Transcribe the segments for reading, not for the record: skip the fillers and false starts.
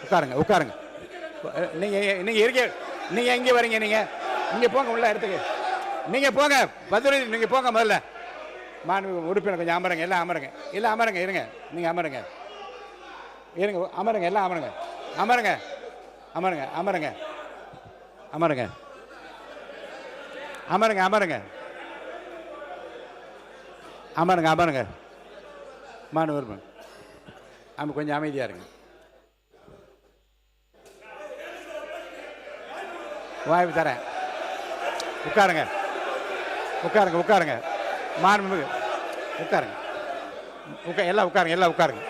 உட்காருங்க உட்காருங்க. நீங்க இருக்க, நீங்க எங்க வரீங்க? நீங்க போங்க உள்ள இடத்துக்கு. நீங்க போங்க பத்ரி, நீங்க போங்க முதல்ல. மாண்பு உறுப்பினர் கொஞ்சம் அமருங்க. எல்லாம் அமருங்க. எல்லாம் அமருங்க. இருங்க, நீங்க அமருங்க. இருங்க, அமருங்க. எல்லாம் அமருங்க. அமருங்க அமருங்க அமருங்க அமருங்க அமருங்க அமருங்க அமருங்க அமருங்க. மாண்பு உறுப்பினர் கொஞ்சம் அமைதியா இருங்க. வாய்ப்பு தரேன். உட்காருங்க உட்காருங்க உட்காருங்க. மாண்புமிகு உட்காருங்க. எல்லாம் உட்காருங்க. எல்லாம் உட்காருங்க.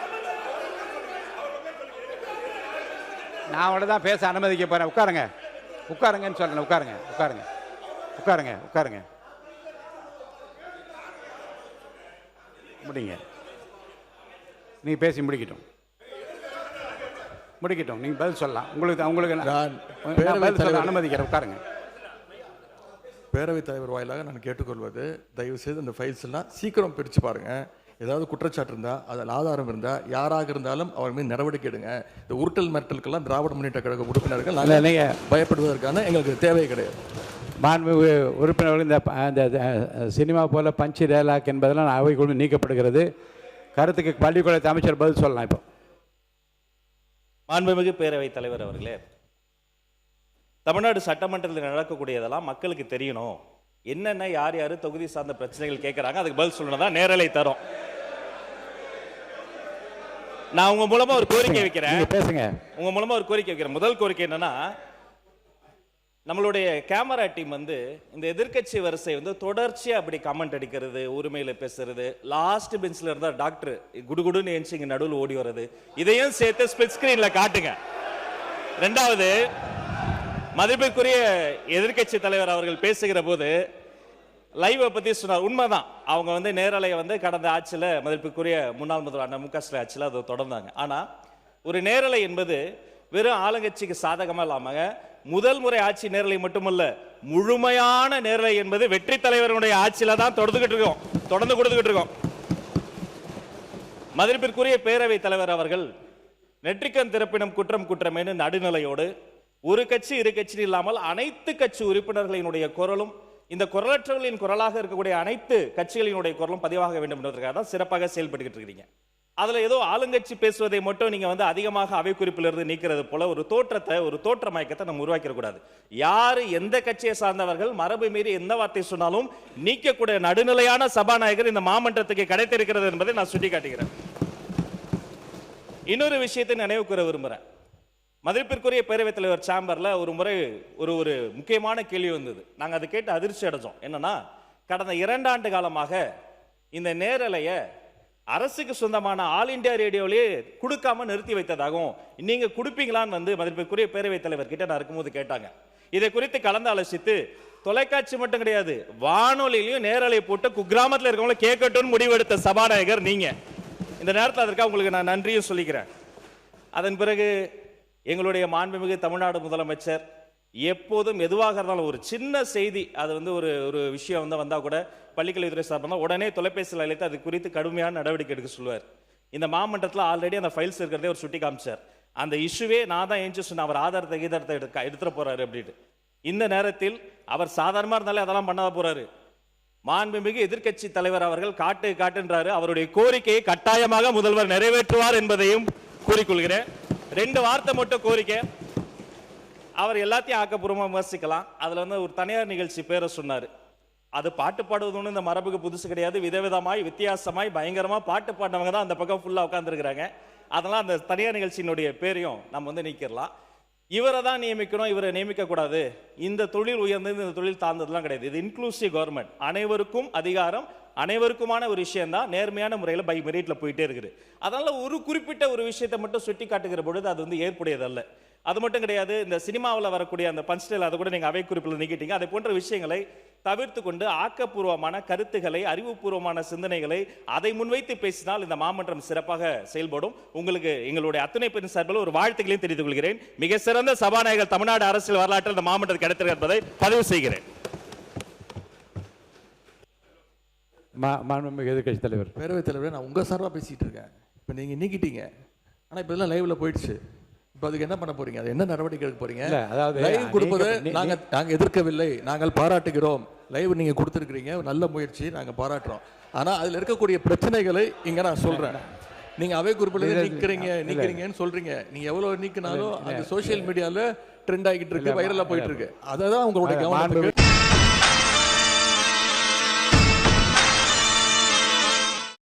நான் அவளை தான் பேச அனுமதிக்க போறேன். உட்காருங்க உட்காருங்கன்னு சொல்றேன். உட்காருங்க உட்காருங்க உட்காருங்க உட்காருங்க. முடிங்க. நீ பேசி முடிக்கட்டும். முடிக்கட்டும். நீங்க பதில் சொல்லலாம். உங்களுக்கு நான் பதில் சொல்ல அனுமதிக்கிறேன். உட்காருங்க. பேரவைத் தலைவர் வாயிலாக நான் கேட்டுக்கொள்வது, தயவு செய்து இந்த ஃபைல்ஸ் எல்லாம் சீக்கிரம் பிரித்து பாருங்க. ஏதாவது குற்றச்சாட்டு இருந்தால், அதில் ஆதாரம் இருந்தால், யாராக இருந்தாலும் அவர் மீது நடவடிக்கை எடுங்க. இந்த உருட்டல் மிரட்டலுக்கெல்லாம் திராவிட முன்னேற்ற கழக உறுப்பினர்கள் நாங்கள் பயப்படுவதற்கான எங்களுக்கு தேவை கிடையாது. மாண்புமிகு உறுப்பினர்கள், இந்த சினிமா போல பஞ்சு டயலாக் என்பதெல்லாம் அவைக்குழு நீக்கப்படுகிறது. கருத்துக்கு பள்ளிக்கூடத்து அமைச்சர் பதில் சொல்லலாம். இப்போ மாண்புமிகு பேரவைத் தலைவர் அவர்களே, தமிழ்நாடு சட்டமன்றத்தில் நடக்கக்கூடியதெல்லாம் மக்களுக்கு தெரியணும். என்னென்ன யார் யார் தொகுதி சார்ந்த பிரச்சனைகள் கேட்குறாங்க, அதுக்கு பதில் சொல்லணும் தான் நேரலை தரோம். நான் உங்க மூலமா ஒரு கோரிக்கை வைக்கிறேன். பேசுங்க. உங்க மூலமா ஒரு கோரிக்கை வைக்கிறேன். முதல் கோரிக்கை என்னன்னா, நம்மளுடைய கேமரா டீம் இந்த எதிர்க்கட்சி வரிசை தொடர்ச்சியா அப்படி கமெண்ட் அடிக்கிறது, உரிமையில பேசுறது, லாஸ்ட் பெஞ்ச்ல இருந்தா டாக்டர் குடுகுடுன்னு ஏஞ்சி இங்க நடுவில் ஓடி வர்றது, இதையும் சேர்த்து ஸ்பிளிட் ஸ்கிரீன்ல காட்டுங்க. ரெண்டாவது, மதிப்பிற்குரிய எதிர்க்கட்சி தலைவர் அவர்கள் பேசுகிற போது லைவை பத்தி சொன்னார். உண்மைதான், அவங்க நேரலையை கடந்த ஆட்சியில் மதிப்பிற்குரிய முன்னாள் முதல்வர் அண்ணா மு.க. ஸ்டாலின் ஆட்சியில் அதை தொடர்ந்தாங்க. ஆனா ஒரு நேரலை என்பது வெறும் ஆளுங்கட்சிக்கு சாதகமா இல்லாம முதல் முறை ஆட்சி நேரலை மட்டுமல்ல, முழுமையான நேரலை என்பது வெற்றி தலைவருடைய ஆட்சியில தான் தொடர்ந்து கொடுத்துக்கிட்டு இருக்கோம். மதிப்பிற்குரிய பேரவை தலைவர் அவர்கள் நெற்றிக்கண் திறப்பினும் குற்றம் குற்றமேனு நடுநிலையோடு ஒரு கட்சி இரு கட்சி இல்லாமல் அனைத்து கட்சி உறுப்பினர்களினுடைய குரலும், இந்த குரலற்றவர்களின் குரலாக இருக்கக்கூடிய அனைத்து கட்சிகளினுடைய குரலும் பதிவாக வேண்டும் என்பதற்காக தான் சிறப்பாக செயல்பட்டு இருக்கிறீங்க. அதுல ஏதோ ஆளுங்கட்சி பேசுவதை மட்டும் நீங்க அதிகமாக அவை குறிப்பிலிருந்து நீக்கிறது போல ஒரு தோற்ற மயக்கத்தை நம்ம உருவாக்கிட கூடாது. யாரு எந்த கட்சியை சார்ந்தவர்கள் மரபு மீறி எந்த வார்த்தை சொன்னாலும் நீக்கக்கூடிய நடுநிலையான சபாநாயகர் இந்த மாமன்றத்துக்கு கிடைத்திருக்கிறது என்பதை நான் சுட்டிக்காட்டுகிறேன். இன்னொரு விஷயத்தை நினைவு கூற விரும்புறேன். மதிப்பிற்குரிய பேரவைத் தலைவர் சேம்பர்ல ஒரு முறை ஒரு முக்கியமான கேள்வி வந்தது. நாங்க அதை கேட்டு அதிர்ச்சி அடைஞ்சோம். என்னன்னா, கடந்த 2 ஆண்டு காலமாக இந்த நேரலையை அரசுக்கு சொந்தமான ஆல் இந்தியா ரேடியோவிலே கொடுக்காம நிறுத்தி வைத்ததாகவும், நீங்க கொடுப்பீங்களான்னு மதிப்பிற்குரிய பேரவைத் தலைவர் கிட்ட நான் இருக்கும்போது கேட்டாங்க. இதை குறித்து கலந்து ஆலோசித்து தொலைக்காட்சி மட்டும் கிடையாது, வானொலியிலையும் நேரலை போட்டு குக்கிராமத்தில் இருக்கவங்கள கேட்கட்டும் முடிவெடுத்த சபாநாயகர் நீங்க. இந்த நேரத்தில் அதற்காக உங்களுக்கு நான் நன்றியும் சொல்லிக்கிறேன். அதன் பிறகு எங்களுடைய மாண்புமிகு தமிழ்நாடு முதலமைச்சர் எப்போதும் எதுவாக இருந்தாலும் ஒரு சின்ன செய்தி, அது ஒரு விஷயம் வந்தா கூட பள்ளிக்கல்வித்துறை சார்பாக உடனே தொலைபேசியில் அழைத்து அது குறித்து கடுமையான நடவடிக்கை எடுக்க சொல்லுவார். இந்த மாமன்றத்தில் ஆல்ரெடி அந்த ஃபைல்ஸ் இருக்கிறதே ஒரு சுட்டி காமிச்சார். அந்த இஷ்யூவே நான் தான் ஏஞ்சி சொன்ன, அவர் ஆதாரத்தை எடுத்துட போறாரு அப்படின்னு. இந்த நேரத்தில் அவர் சாதாரணமா இருந்தாலே அதெல்லாம் பண்ணாத போறாரு. மாண்புமிகு எதிர்க்கட்சி தலைவர் அவர்கள் காட்டுன்றாரு. அவருடைய கோரிக்கையை கட்டாயமாக முதல்வர் நிறைவேற்றுவார் என்பதையும் கூறிக்கொள்கிறேன். 2 வார்த்தை மட்டும் கோரிக்கை. அவர் எல்லாத்தையும் ஆக்கப்பூர்வமாக விமர்சிக்கலாம். அதுல ஒரு தனியார் நிகழ்ச்சி பேரை சொன்னார். அது பாட்டு பாடுவது இந்த மரபுக்கு புதுசு கிடையாது. விதவிதமாய் வித்தியாசமாய் பயங்கரமா பாட்டு பாடினவங்க தான் அந்த பக்கம் ஃபுல்லா உட்கார்ந்துருக்கிறாங்க. அதெல்லாம் அந்த தனியார் நிகழ்ச்சியினுடைய பேரையும் நம்ம நீக்கிடலாம். இவரை தான் நியமிக்கணும், இவரை நியமிக்க கூடாது. இந்த தொழில் உயர்ந்தது, இந்த தொழில் தாழ்ந்ததுலாம் கிடையாது. இது இன்க்ளூசிவ் கவர்மெண்ட், அனைவருக்கும் அதிகாரம், அனைவருக்குமான ஒரு விஷயம் தான் நேர்மையான முறையில் பை மெரிட்ல போயிட்டே இருக்குது. அதனால ஒரு குறிப்பிட்ட ஒரு விஷயத்தை மட்டும் சுட்டி காட்டுகிற பொழுது அது ஏற்புடையதல்ல. அது மட்டும் கிடையாது, இந்த சினிமாவில் வரக்கூடிய அந்த பஞ்ச்டைல் அதை கூட நீங்க அவை குறிப்பில் நீக்கிட்டீங்க. அதை போன்ற விஷயங்களை தவிர்த்து கொண்டு ஆக்கப்பூர்வமான கருத்துக்களை, அறிவுபூர்வமான சிந்தனைகளை அதை முன்வைத்து பேசினால் இந்த மாமன்றம் சிறப்பாக செயல்படும். உங்களுக்கு எங்களுடைய அத்தனை பேரின் சார்பில் ஒரு வாழ்த்துக்களையும் தெரிவித்துக் கொள்கிறேன். மிக சிறந்த சபாநாயகர் தமிழ்நாடு அரசியல் வரலாற்றில் இந்த மாமன்றத்தில் கிடைத்திருக்கிறது என்பதை பதிவு செய்கிறேன். மாண்புமிகு எதிர்க்கட்சி தலைவர். பேரவைத் தலைவர், நான் உங்கள் சார்பாக பேசிகிட்டு இருக்கேன். இப்போ நீங்கள் நீக்கிட்டீங்க, ஆனால் இப்போ இதெல்லாம் லைவில் போயிடுச்சு. இப்போ அதுக்கு என்ன பண்ண போறீங்க? அது என்ன நடவடிக்கை எடுக்க போறீங்க? அதாவது லைவ் கொடுப்பது நாங்கள் எதிர்க்கவில்லை, நாங்கள் பாராட்டுகிறோம். லைவ் நீங்கள் கொடுத்துருக்கிறீங்க, நல்ல முயற்சி, நாங்கள் பாராட்டுறோம். ஆனால் அதில் இருக்கக்கூடிய பிரச்சனைகளை இங்கே நான் சொல்கிறேன். நீங்கள் அவை குறிப்பில் நீக்கிறீங்கன்னு சொல்கிறீங்க. நீங்கள் எவ்வளோ நீக்கினாலும் அது சோஷியல் மீடியாவில் ட்ரெண்ட் ஆகிட்டு இருக்கு, வைரலாக போயிட்டு இருக்கு. அதை தான் உங்களுடைய கவனம்